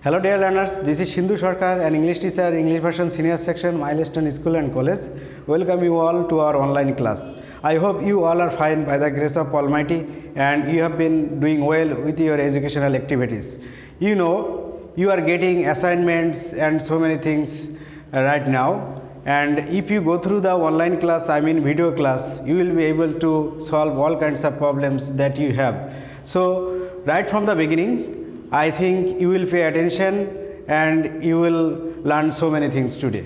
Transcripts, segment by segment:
Hello dear learners, this is Sindhu Sarkar, an English teacher, English version senior section, Milestone School and College. Welcome you all to our online class. I hope you all are fine by the grace of Almighty and you have been doing well with your educational activities. You know, you are getting assignments and so many things right now, and if you go through the online class, I mean video class, you will be able to solve all kinds of problems that you have. So right from the beginning, I think you will pay attention and you will learn so many things today.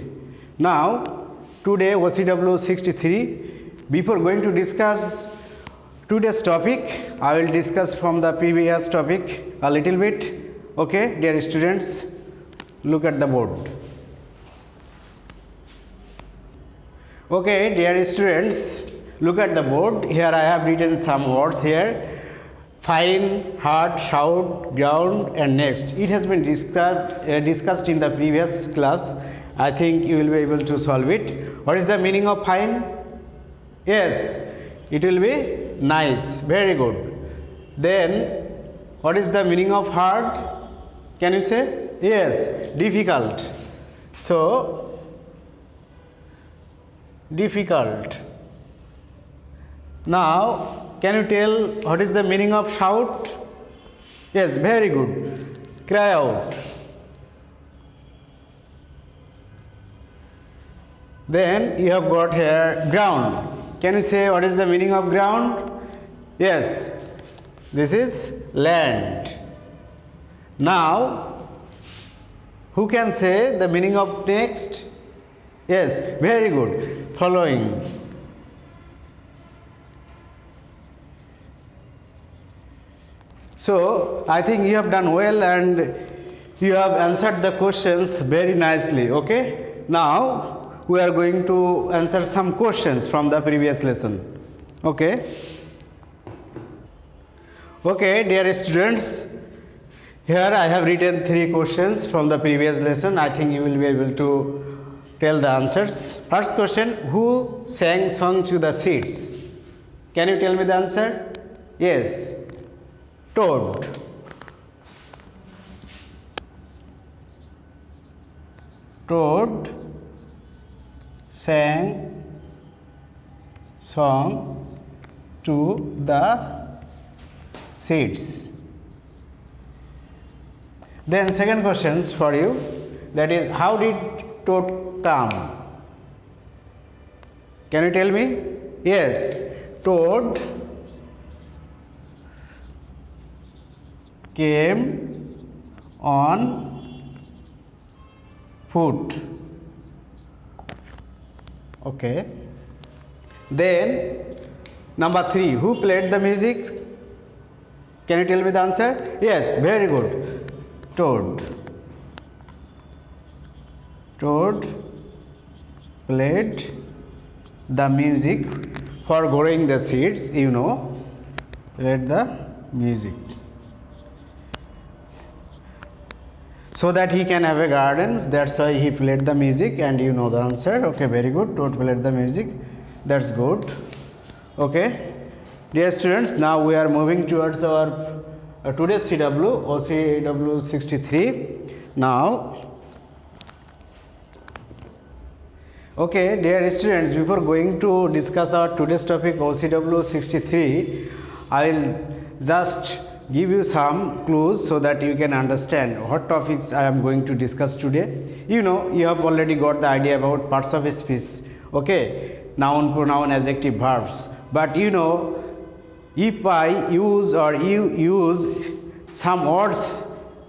Now, today OCW 63, before going to discuss today's topic, I will discuss from the previous topic a little bit. Okay, dear students, look at the board. Okay, dear students, look at the board. Here I have written some words here. Fine, hard, shout, ground and next. It has been discussed in the previous class. I think you will be able to solve it. What is the meaning of fine? Yes, it will be nice. Very good. Then, what is the meaning of hard? Can you say? Yes, difficult. So, difficult. Now, can you tell what is the meaning of shout? Yes, very good. Cry out. Then you have got here ground. Can you say what is the meaning of ground? Yes, this is land. Now, who can say the meaning of next? Yes, very good. Following. So, I think you have done well and you have answered the questions very nicely. Okay. Now, we are going to answer some questions from the previous lesson. Okay. Okay, dear students, here I have written 3 questions from the previous lesson. I think you will be able to tell the answers. First question, who sang song to the seeds? Can you tell me the answer? Yes, Toad. Toad sang song to the seeds. Then second questions for you, that is, how did Toad come? Can you tell me? Yes, Toad came on foot. Okay. Then number 3, who played the music? Can you tell me the answer? Yes, very good. Toad. Toad played the music for growing the seeds, you know, played the music, so that he can have a garden. That's why he played the music, and you know the answer. Okay, very good. Toad played the music. That's good. Okay, dear students, now we are moving towards our today's CW, OCW 63. Now, okay, dear students, before going to discuss our today's topic OCW 63, I will just give you some clues so that you can understand what topics I am going to discuss today. You know, you have already got the idea about parts of speech. Okay, noun, pronoun, adjective, verbs. But you know, if I use or you use some words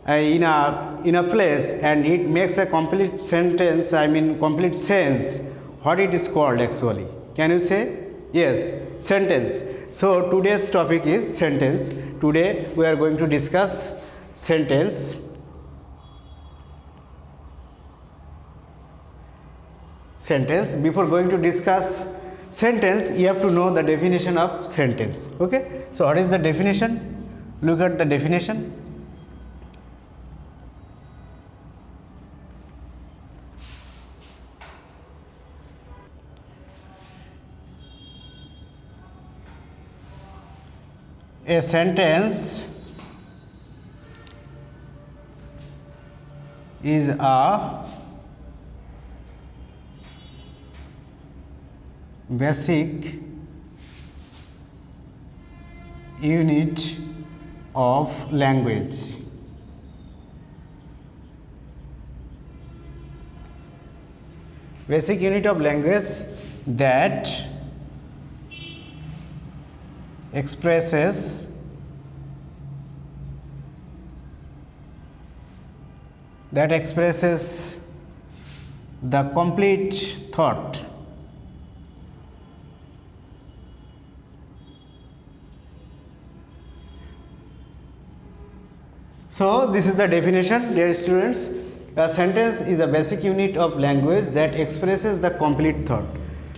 in a place and it makes a complete sentence, I mean complete sense, what it is called actually? Can you say? Yes, sentence. So today's topic is sentence. Today we are going to discuss sentence. Sentence. Before going to discuss sentence, you have to know the definition of sentence. Okay. So what is the definition? Look at the definition. A sentence is a basic unit of language. Basic unit of language that expresses the complete thought. So this is the definition, dear students. A sentence is a basic unit of language that expresses the complete thought.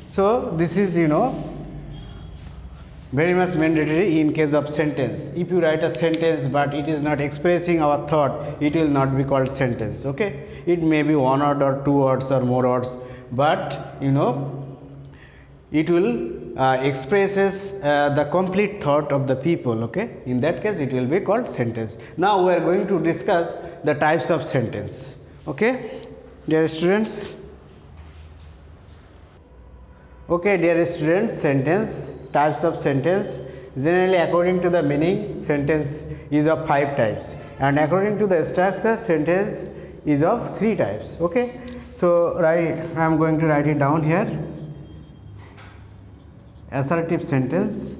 So this is, very much mandatory in case of sentence. If you write a sentence but it is not expressing our thought, it will not be called sentence. Okay, it may be one word or two words or more words, but it will expresses the complete thought of the people. Okay, in that case it will be called sentence. Now we are going to discuss the types of sentence. Okay, dear students. Okay, dear students, sentence, types of sentence. Generally, according to the meaning, sentence is of 5 types, and according to the structure, sentence is of 3 types. Okay, so I am going to write it down here. Assertive sentence,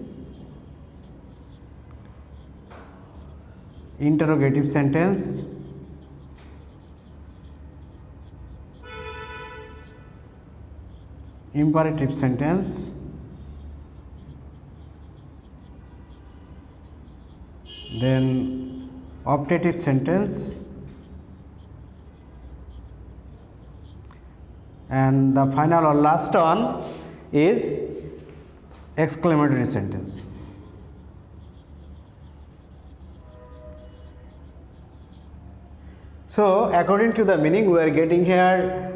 interrogative sentence, imperative sentence, then optative sentence, and the final or last one is exclamatory sentence. So according to the meaning, we are getting here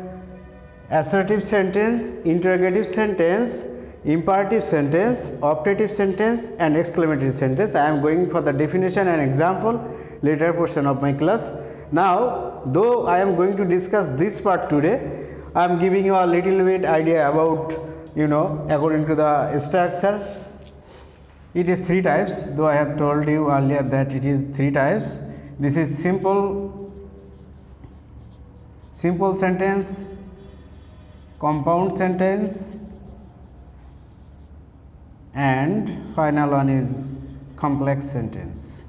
assertive sentence, interrogative sentence, imperative sentence, optative sentence, and exclamatory sentence. I am going for the definition and example later portion of my class. Now, though I am going to discuss this part today, I am giving you a little bit idea about, according to the structure. It is 3 types, though I have told you earlier that it is 3 types. This is simple sentence, compound sentence, and final one is complex sentence.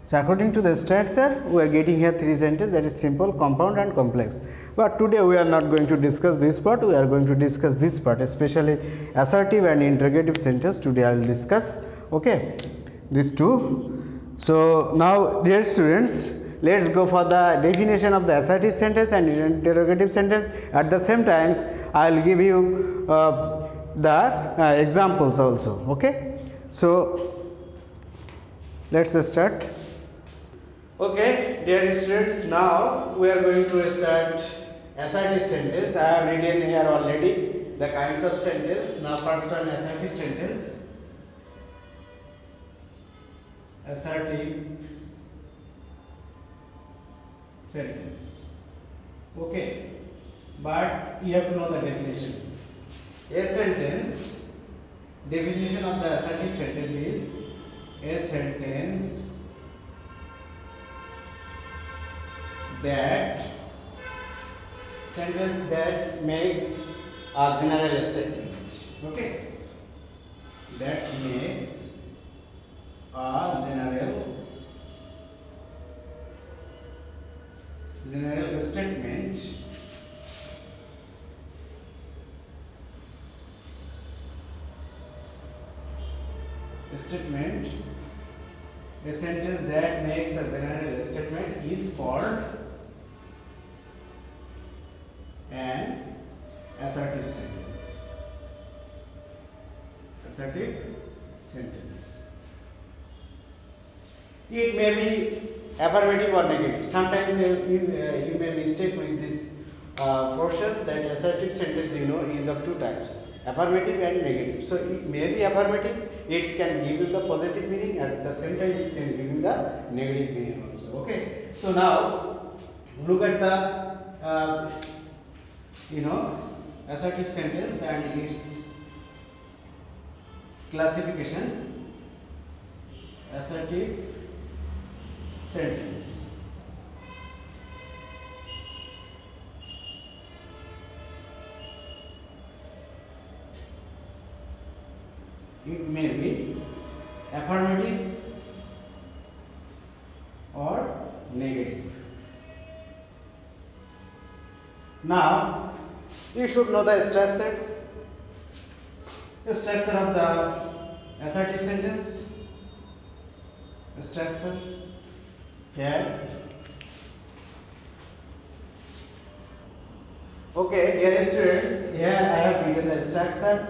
So according to the structure, we are getting here 3 sentences, that is simple, compound, and complex. But today we are not going to discuss this part, we are going to discuss this part, especially assertive and interrogative sentence. Today I will discuss, okay, these 2. So now, dear students, let's go for the definition of the assertive sentence and interrogative sentence. At the same times, I will give you the examples also. Okay, so let's start. Okay, dear students, now we are going to start assertive sentence. I have written here already the kinds of sentence. Now first one, assertive sentence. Assertive sentence. Okay, but you have to know the definition. A sentence, definition of the assertive sentence is a sentence that makes a general statement. Okay, that makes a general statement a sentence that makes a general statement is called an assertive sentence. Assertive sentence. It may be affirmative or negative. Sometimes you may mistake with this portion that assertive sentence is of 2 types, affirmative and negative. So it may be affirmative, it can give you the positive meaning, at the same time it can give you the negative meaning also. Okay, so now look at the assertive sentence and its classification. Assertive sentence. It may be affirmative or negative. Now you should know the structure of the assertive sentence. Structure here. Okay, dear students, here I have written the structure.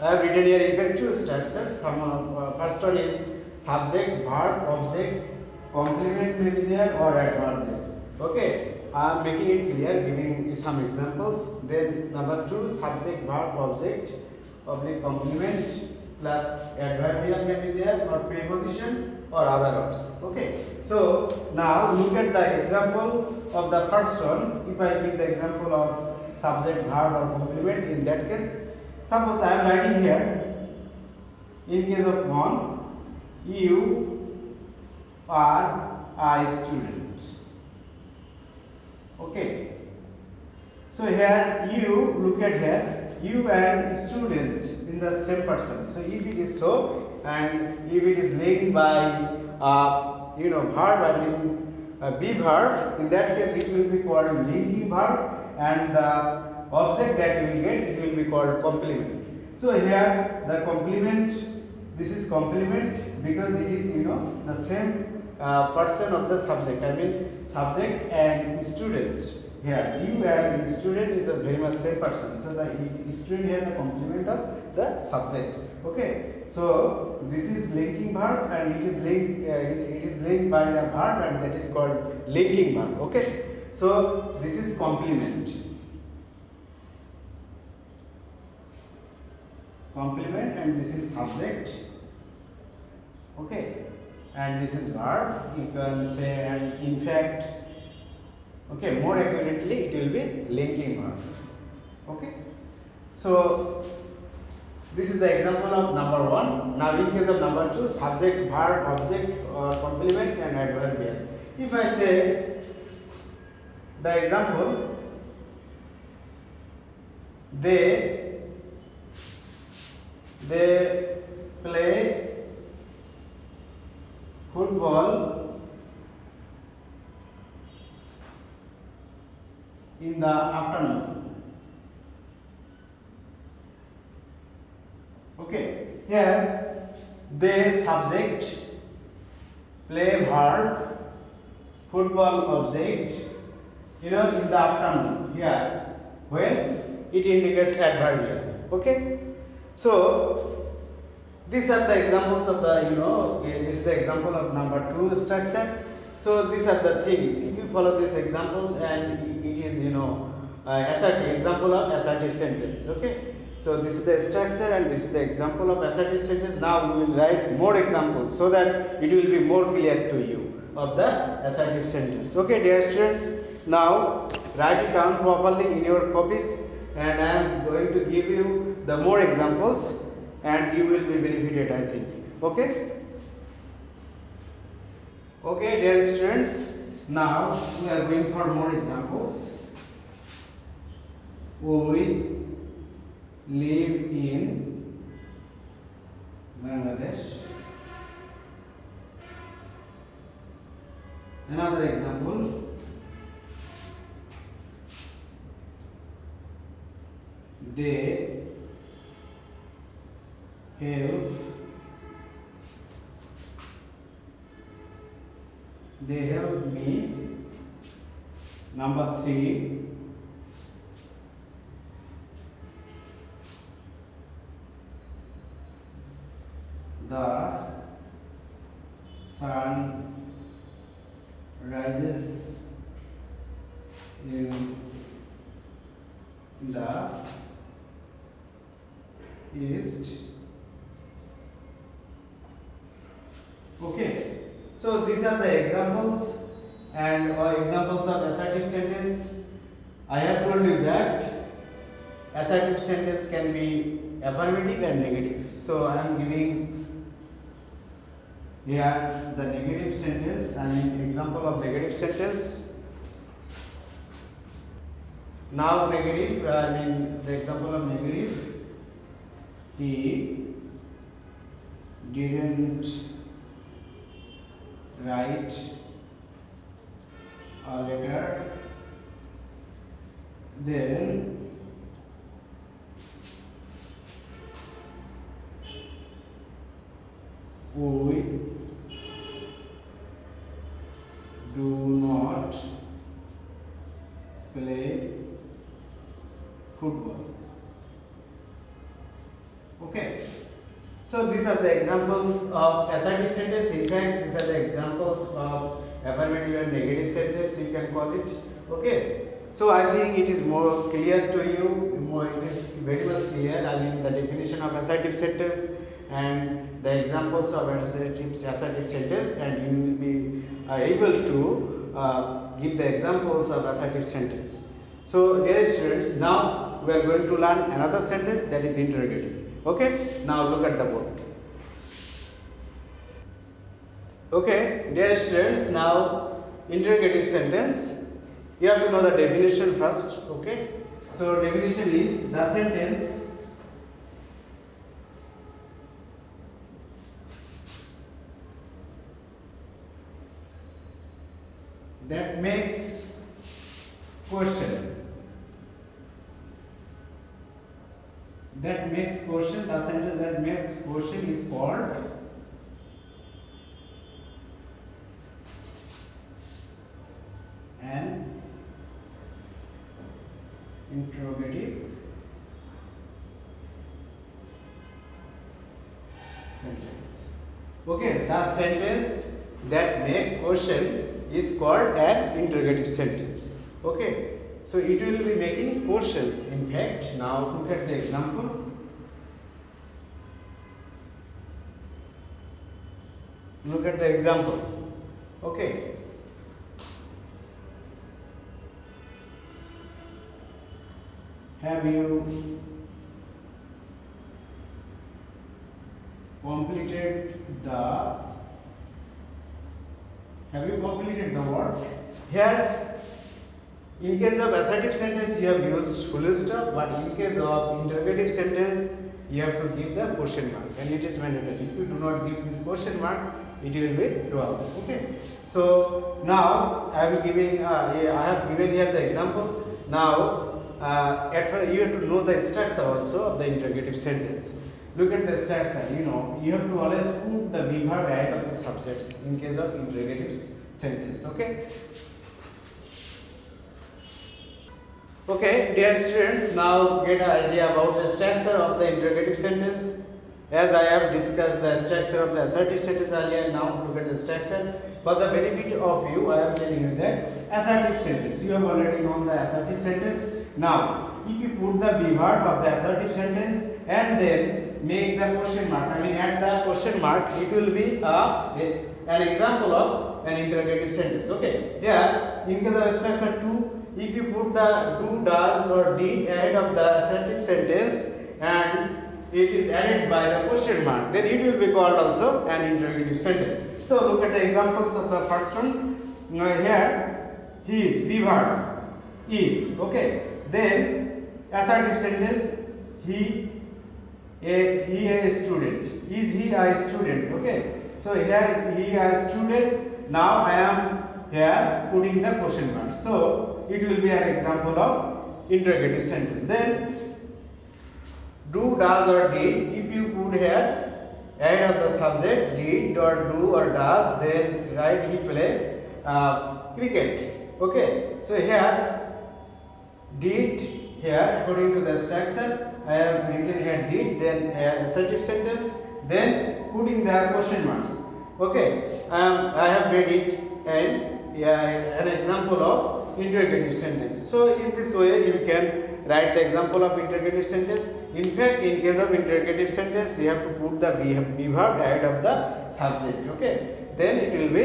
I have written here in two structures. First one is subject, verb, object, complement may be there or adverb there. Okay, I am making it clear, giving some examples. Then number two, subject, verb, object, oblique complement plus adverbial may be there or preposition or other words. Okay, so now look at the example of the first one. If I give the example of subject, verb or complement, in that case, suppose I am writing here, in case of one, you are a student. Okay, so here you, look at here, you and student in the same person. So if it is so, and if it is linked by verb, I mean be verb, in that case it will be called linking verb, and the object that you will get, it will be called complement. So here the complement, this is complement because it is the same person of the subject. I mean subject and student. Here you and student is the very much same person. So the student here the complement of the subject. Okay. So this is linking verb and it is linked by the verb and that is called linking verb. Okay. So this is complement. Complement and this is subject. Okay, and this is verb, you can say, and in fact, okay, more accurately it will be linking verb. Okay, so this is the example of number one. Now in case of number two, subject, verb, object or complement and adverbial. If I say the example, they play football in the afternoon. Okay, here they subject, play verb, football object, in the afternoon. Here when it indicates adverbial. Okay. So these are the examples of the this is the example of number two structure. So these are the things. If you follow this example, and it is assertive example of assertive sentence. Okay. So this is the structure and this is the example of assertive sentence. Now we will write more examples so that it will be more clear to you of the assertive sentence. Okay, dear students. Now write it down properly in your copies, and I am going to give you the more examples and you will be benefited, I think. Okay. Okay, dear students, now we are going for more examples. We live in Bangladesh. Another example. They help me. Number three. The sun rises in the east. Okay, so these are the examples and examples of assertive sentence. I have told you that assertive sentence can be affirmative and negative. So I am giving here the negative sentence. I mean example of negative sentence. Now negative, I mean the example of negative. He didn't write a letter. Then we do not play football. Okay, so these are the examples of assertive sentence. In fact, these are the examples of affirmative and negative sentence, you can call it. Okay, so I think it is more clear to you. It is very much clear. I mean the definition of assertive sentence and the examples of assertive sentence, and you will be able to give the examples of assertive sentence. So dear students, now we are going to learn another sentence, that is interrogative. Okay, now look at the board. Okay, dear students, now interrogative sentence. You have to know the definition first. Okay, so definition is the sentence that makes question. That makes question, the sentence that makes question is called an interrogative sentence. Okay, the sentence that makes question is called an interrogative sentence. Okay, so it will be making questions. In fact, now look at the example. Look at the example. Okay. Have you completed the work? Here, in case of assertive sentence, you have used full stop, but in case of interrogative sentence, you have to give the question mark, and it is mandatory. If you do not give this question mark, it will be wrong. Okay. So now I have given here the example. Now at first you have to know the structure also of the interrogative sentence. Look at the structure. You have to always put the be verb ahead of the subjects in case of interrogative sentence. Okay. Okay, dear students, now get an idea about the structure of the interrogative sentence. As I have discussed the structure of the assertive sentence earlier, now look at the structure. For the benefit of you, I am telling you that assertive sentence. You have already known the assertive sentence. Now, if you put the be verb of the assertive sentence and then make the question mark, add the question mark, it will be an example of an interrogative sentence. Okay, here in case of structure 2, if you put the do, does or did ahead of the assertive sentence and it is added by the question mark, then it will be called also an interrogative sentence. So look at the examples of the first one. Here he is, be verb is. Okay, then assertive sentence, he a student. Is he a student? Okay, so here he a student. Now I am here putting the question mark, so it will be an example of interrogative sentence. Then do, does or did, if you put here ahead of the subject did or do or does, then write he play cricket. Okay, so here did, here according to the structure I have written here did, then assertive sentence, then putting the question marks. Okay, I have made it an example of interrogative sentence. So in this way you can write the example of interrogative sentence. In fact, in case of interrogative sentence, you have to put the be verb ahead of the subject. Okay, then it will be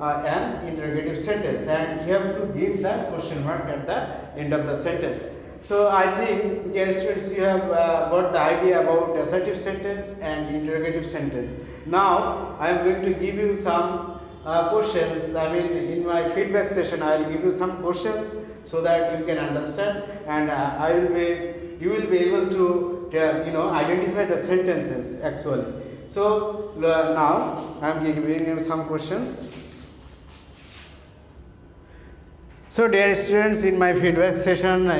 an interrogative sentence, and you have to give the question mark at the end of the sentence. So I think, dear students, you have got the idea about assertive sentence and interrogative sentence. Now I am going to give you some questions. I mean, in my feedback session, I will give you some questions so that you can understand, and you will be able to identify the sentences actually. So now I am giving you some questions. So dear students, in our feedback session,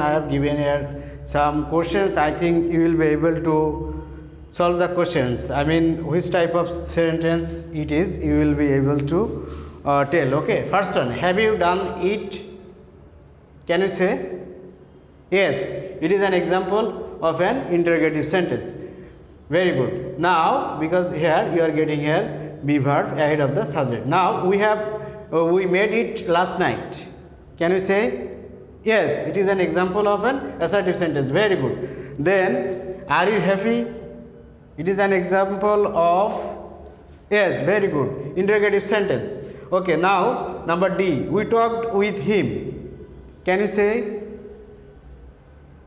I have given here some questions. I think you will be able to solve the questions. I mean, which type of sentence it is, you will be able to tell. Okay, first one, have you done it? Can you say? Yes, it is an example of an interrogative sentence. Very good. Now, because here you are getting here be verb ahead of the subject. Now we made it last night. Can you say? Yes, it is an example of an assertive sentence. Very good. Then, are you happy? It is an example of, yes, very good, interrogative sentence. Okay, now number D, we talked with him. Can you say?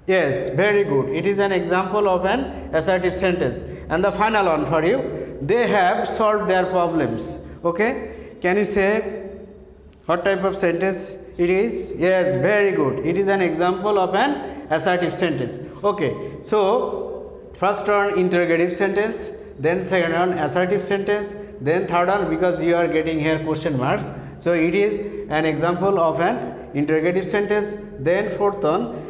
Yes, very good. It is an example of an assertive sentence. And the final one for you, they have solved their problems. Okay, can you say what type of sentence it is? Yes, very good. It is an example of an assertive sentence. Okay, so first one interrogative sentence, then second one assertive sentence, then third one, because you are getting here question marks, so it is an example of an interrogative sentence. Then fourth one,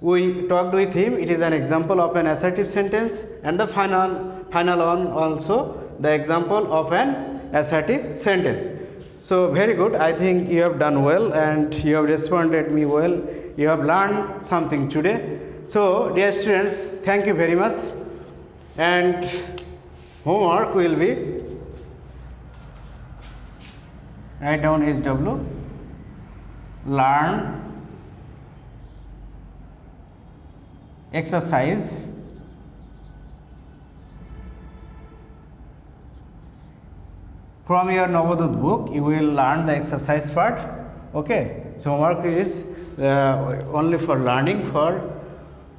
we talked with him, it is an example of an assertive sentence. And the final one also the example of an assertive sentence. So very good. I think you have done well and you have responded me well. You have learned something today. So dear students, thank you very much. And homework will be, write down SW, learn exercise from your Navodut book. You will learn the exercise part. Okay, so homework is only for learning, for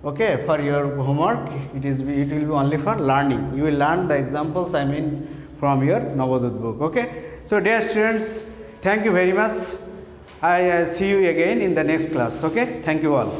your homework it will be only for learning. You will learn the examples, I mean, from your Navodut book. Okay, so dear students, thank you very much. I see you again in the next class. Okay, thank you all.